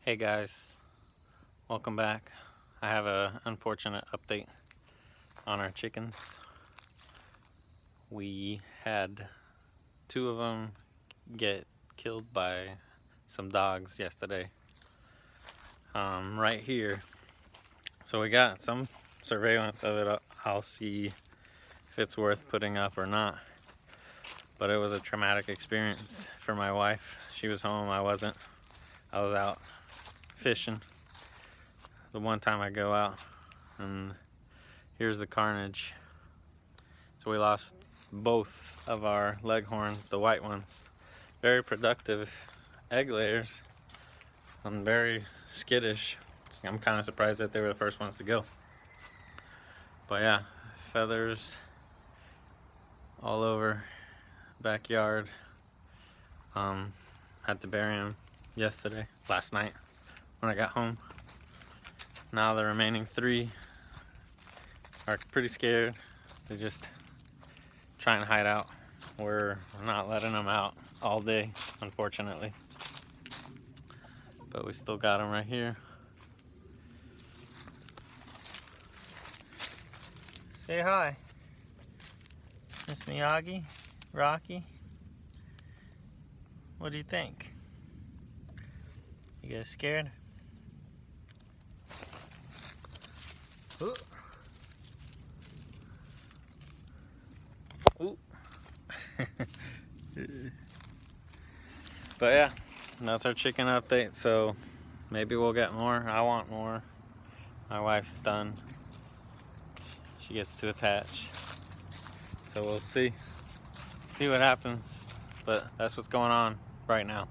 Hey guys, welcome back. I have an unfortunate update on our chickens. We had two of them get killed by some dogs yesterday, right here. So we got some surveillance of it. I'll see if it's worth putting up or not. But it was a traumatic experience for my wife. She was home, I wasn't. I was out fishing the one time I go out, and here's the carnage. So we lost both of our leghorns, the white ones. Very productive egg layers and very skittish. I'm kind of surprised that they were the first ones to go. But yeah, feathers all over backyard. Had to bury them last night when I got home. Now the remaining three are pretty scared. They just try and hide out. We're not letting them out all day, unfortunately. But we still got them right here. Say hi. Miss Miyagi, Rocky. What do you think? You guys scared? Ooh. Ooh. But yeah, that's our chicken update. So maybe we'll get more. I want more. My wife's done. She gets too attached. So we'll see what happens. But that's what's going on right now.